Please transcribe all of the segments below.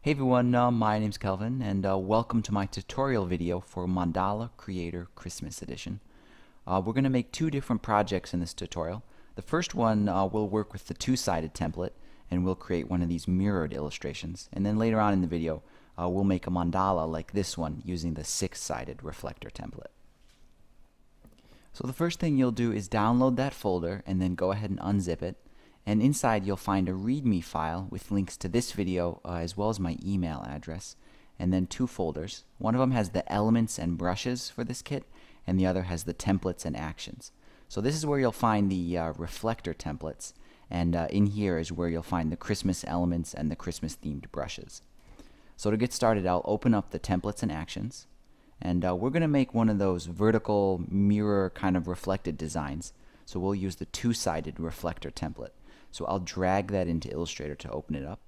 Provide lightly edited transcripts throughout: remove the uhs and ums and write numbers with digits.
Hey everyone, my name's Kelvin and welcome to my tutorial video for Mandala Creator Christmas Edition. We're going to make two different projects in this tutorial. The first one will work with the two-sided template and we'll create one of these mirrored illustrations. And then later on in the video we'll make a mandala like this one using the six-sided reflector template. So the first thing you'll do is download that folder and then go ahead and unzip it. And inside you'll find a README file with links to this video as well as my email address, and then two folders. One of them has the elements and brushes for this kit, and the other has the templates and actions. So this is where you'll find the reflector templates, and in here is where you'll find the Christmas elements and the Christmas themed brushes. So to get started, I'll open up the templates and actions, and we're going to make one of those vertical mirror kind of reflected designs. So we'll use the two-sided reflector template. So I'll drag that into Illustrator to open it up.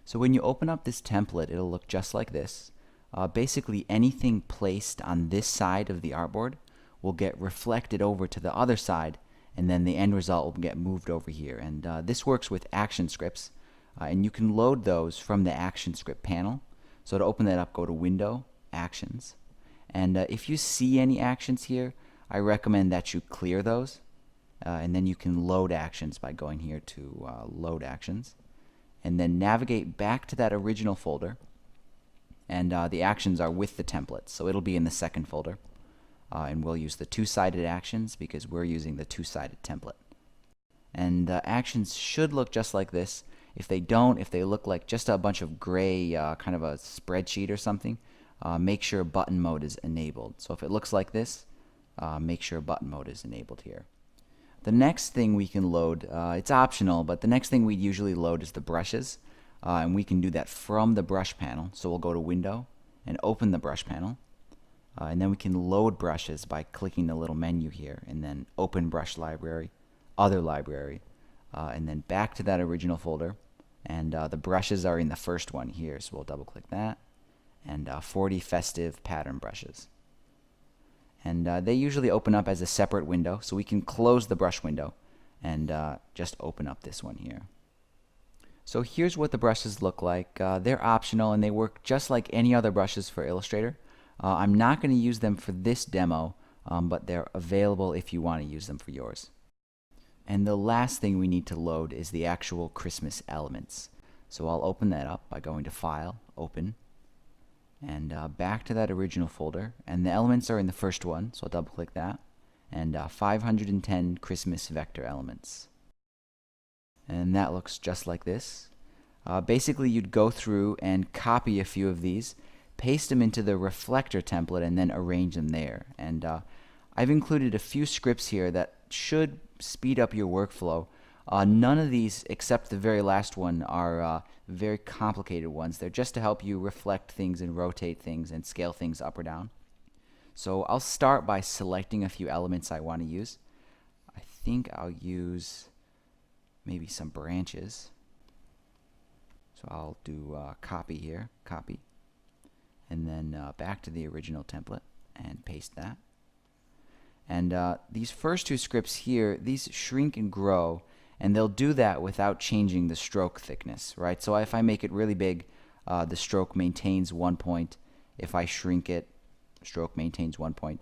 So when you open up this template, it'll look just like this. Basically anything placed on this side of the artboard will get reflected over to the other side, and then the end result will get moved over here. And this works with action scripts, and you can load those from the action script panel. So to open that up, go to Window, Actions, and if you see any actions here, I recommend that you clear those. And then you can load actions by going here to load actions, and then navigate back to that original folder, and the actions are with the template, so it'll be in the second folder, and we'll use the two-sided actions because we're using the two-sided template. And actions should look just like this. If they don't, if they look like just a bunch of gray kind of a spreadsheet or something, make sure button mode is enabled. So if it looks like this, make sure button mode is enabled here. The next thing we can load, it's optional, but the next thing we usually load is the brushes, and we can do that from the brush panel. So we'll go to Window and open the brush panel, and then we can load brushes by clicking the little menu here, and then Open Brush Library, Other Library, and then back to that original folder, and the brushes are in the first one here, so we'll double click that, and 40 Festive Pattern Brushes. And they usually open up as a separate window, so we can close the brush window and just open up this one here. So here's what the brushes look like. They're optional and they work just like any other brushes for Illustrator. I'm not going to use them for this demo, but they're available if you want to use them for yours. And the last thing we need to load is the actual Christmas elements. So I'll open that up by going to File, Open, and back to that original folder, and the elements are in the first one, so I'll double click that, and 510 Christmas vector elements, and that looks just like this. Basically you'd go through and copy a few of these, paste them into the reflector template, and then arrange them there. And I've included a few scripts here that should speed up your workflow. None of these, except the very last one, are very complicated ones. They're just to help you reflect things and rotate things and scale things up or down. So I'll start by selecting a few elements I want to use. I think I'll use maybe some branches. So I'll do copy here, copy, and then back to the original template and paste that. And these first two scripts here, these shrink and grow, and they'll do that without changing the stroke thickness, right? So if I make it really big, the stroke maintains 1 point. If I shrink it, stroke maintains 1 point.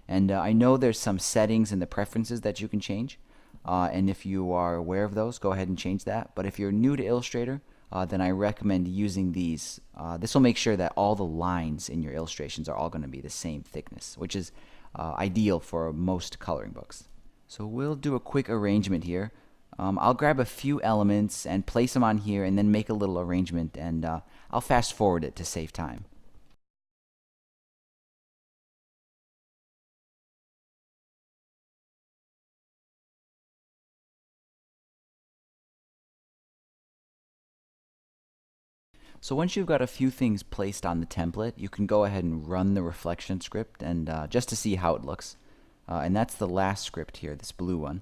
And I know there's some settings in the preferences that you can change, and if you are aware of those, go ahead and change that. But if you're new to Illustrator, then I recommend using these. This will make sure that all the lines in your illustrations are all going to be the same thickness, which is ideal for most coloring books. So we'll do a quick arrangement here. I'll grab a few elements and place them on here and then make a little arrangement, and I'll fast forward it to save time. So once you've got a few things placed on the template, you can go ahead and run the reflection script, and just to see how it looks. And that's the last script here, this blue one.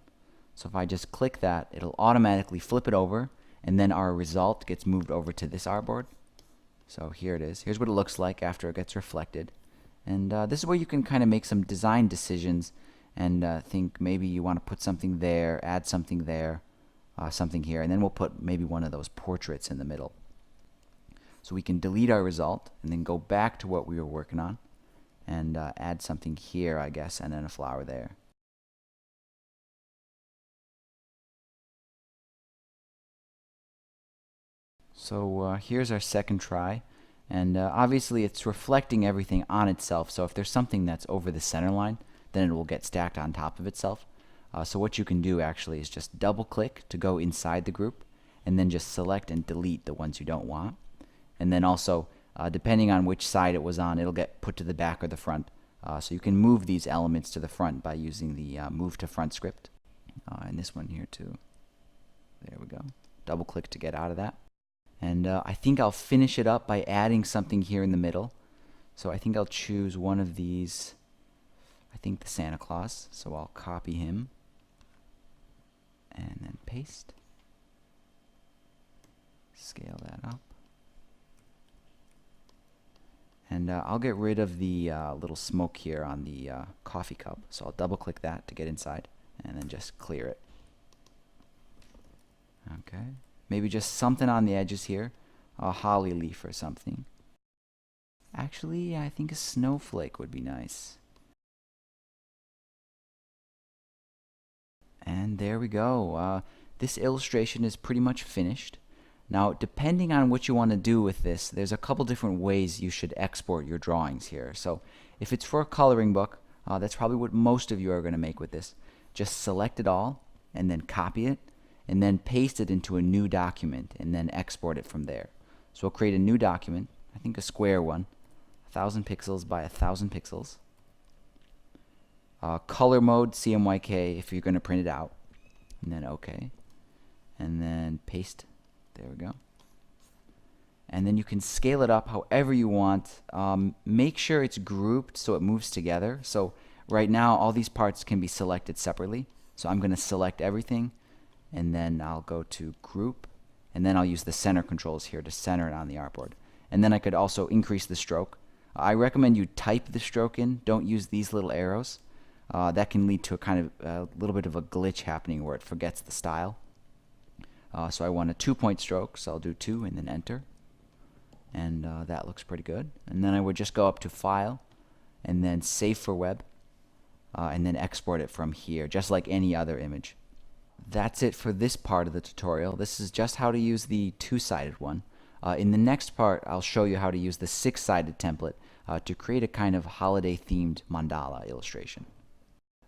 So if I just click that, it'll automatically flip it over, and then our result gets moved over to this artboard. So here it is. Here's what it looks like after it gets reflected. And this is where you can kind of make some design decisions and think maybe you want to put something there, add something there, something here, and then we'll put maybe one of those portraits in the middle. So we can delete our result and then go back to what we were working on and add something here, I guess, and then a flower there. So here's our second try, and obviously it's reflecting everything on itself, so if there's something that's over the center line, then it will get stacked on top of itself. So what you can do actually is just double click to go inside the group, and then just select and delete the ones you don't want. And then also, depending on which side it was on, it'll get put to the back or the front. So you can move these elements to the front by using the move to front script. And this one here too. There we go. Double click to get out of that. And I think I'll finish it up by adding something here in the middle. So I think I'll choose one of these, I think the Santa Claus. So I'll copy him and then paste. Scale that up. And I'll get rid of the little smoke here on the coffee cup. So I'll double click that to get inside and then just clear it. Okay. Maybe just something on the edges here. A holly leaf or something. Actually, I think a snowflake would be nice. And there we go. This illustration is pretty much finished. Now, depending on what you want to do with this, there's a couple different ways you should export your drawings here. So if it's for a coloring book, that's probably what most of you are going to make with this. Just select it all and then copy it and then paste it into a new document and then export it from there. So we'll create a new document, I think a square one, 1000 pixels by 1000 pixels. Color mode, CMYK if you're going to print it out. And then OK. And then paste. There we go. And then you can scale it up however you want. Make sure it's grouped so it moves together. So right now all these parts can be selected separately. So I'm going to select everything and then I'll go to group and then I'll use the center controls here to center it on the artboard. And then I could also increase the stroke. I recommend you type the stroke in. Don't use these little arrows. That can lead to a kind of a little bit of a glitch happening where it forgets the style. So I want a 2-point stroke, so I'll do 2 and then enter. And that looks pretty good. And then I would just go up to File and then Save for Web and then export it from here, just like any other image. That's it for this part of the tutorial. This is just how to use the 2-sided one. In the next part, I'll show you how to use the 6-sided template to create a kind of holiday-themed mandala illustration.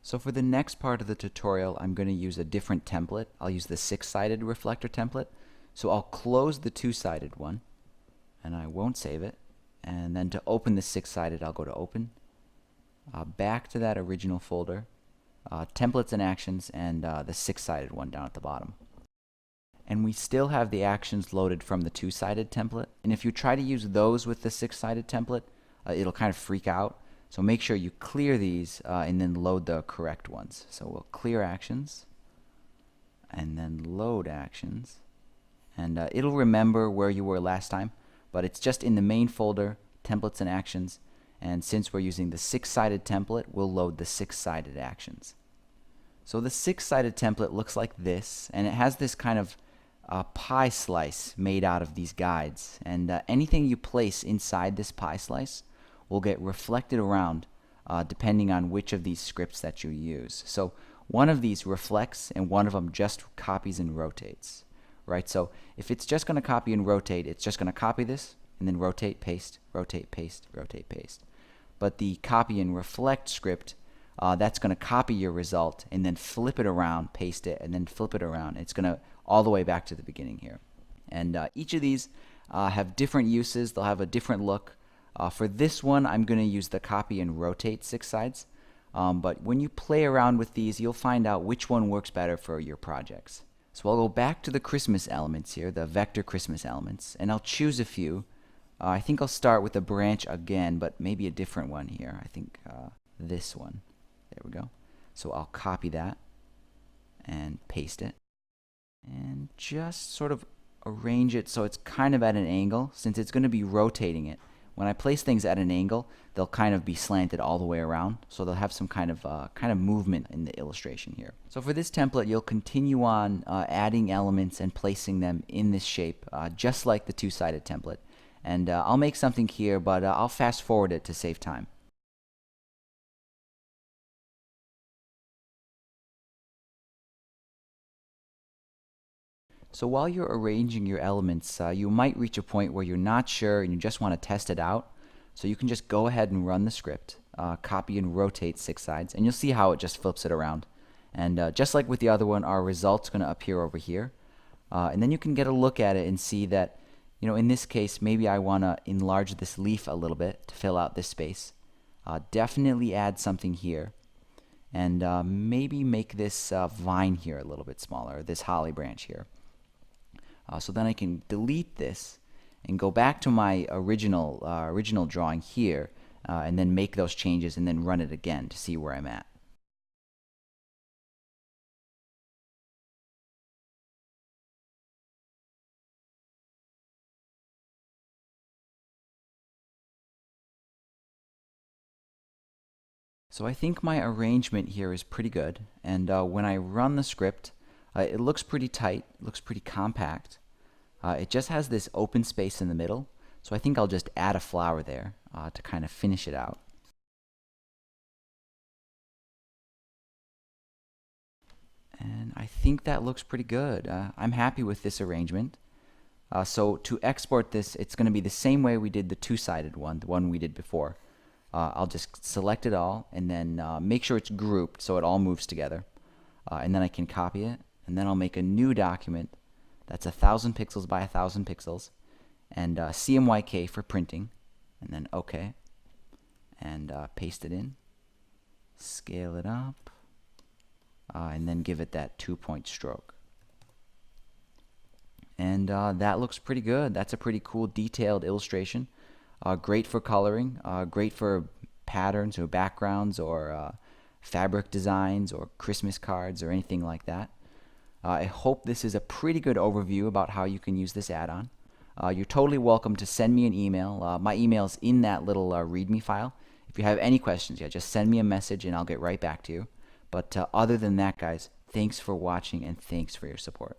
So for the next part of the tutorial, I'm going to use a different template. I'll use the 6-sided reflector template. So I'll close the 2-sided one, and I won't save it. And then to open the 6-sided, I'll go to Open, back to that original folder, Templates and Actions, and the 6-sided one down at the bottom. And we still have the actions loaded from the 2-sided template. And if you try to use those with the 6-sided template, it'll kind of freak out. So make sure you clear these and then load the correct ones. So we'll clear actions and then load actions. And it'll remember where you were last time, but it's just in the main folder, templates and actions. And since we're using the 6-sided template, we'll load the 6-sided actions. So the 6-sided template looks like this, and it has this kind of pie slice made out of these guides. And anything you place inside this pie slice will get reflected around depending on which of these scripts that you use. So one of these reflects and one of them just copies and rotates, right? So if it's just going to copy and rotate, it's just going to copy this and then rotate, paste, rotate, paste, rotate, paste. But the copy and reflect script, that's going to copy your result and then flip it around, paste it, and then flip it around. It's going to all the way back to the beginning here. And each of these have different uses. They'll have a different look. For this one, I'm going to use the copy and rotate 6 sides. But when you play around with these, you'll find out which one works better for your projects. So I'll go back to the Christmas elements here, the vector Christmas elements, and I'll choose a few. I think I'll start with a branch again, but maybe a different one here. I think this one. There we go. So I'll copy that and paste it. And just sort of arrange it so it's kind of at an angle, since it's going to be rotating it. When I place things at an angle, they'll kind of be slanted all the way around, so they'll have some kind of movement in the illustration here. So for this template, you'll continue on adding elements and placing them in this shape, just like the 2-sided template. And I'll make something here, but I'll fast forward it to save time. So while you're arranging your elements, you might reach a point where you're not sure and you just want to test it out. So you can just go ahead and run the script, copy and rotate 6 sides, and you'll see how it just flips it around. And just like with the other one, our result's going to appear over here. And then you can get a look at it and see that, in this case, maybe I want to enlarge this leaf a little bit to fill out this space. Definitely add something here. And maybe make this vine here a little bit smaller, this holly branch here. So then I can delete this and go back to my original drawing here, and then make those changes and then run it again to see where I'm at. So I think my arrangement here is pretty good, and when I run the script, it looks pretty tight, looks pretty compact. It just has this open space in the middle, so I think I'll just add a flower there to kind of finish it out. And I think that looks pretty good. I'm happy with this arrangement. So to export this, it's going to be the same way we did the two-sided one, the one we did before. I'll just select it all and then make sure it's grouped so it all moves together. And then I can copy it, and then I'll make a new document that's 1,000 pixels by 1,000 pixels, and CMYK for printing, and then OK, and paste it in, scale it up, and then give it that 2-point stroke. And that looks pretty good. That's a pretty cool detailed illustration. Great for coloring, great for patterns or backgrounds or fabric designs or Christmas cards or anything like that. I hope this is a pretty good overview about how you can use this add-on. You're totally welcome to send me an email. My email is in that little README file. If you have any questions, just send me a message and I'll get right back to you. But other than that, guys, thanks for watching and thanks for your support.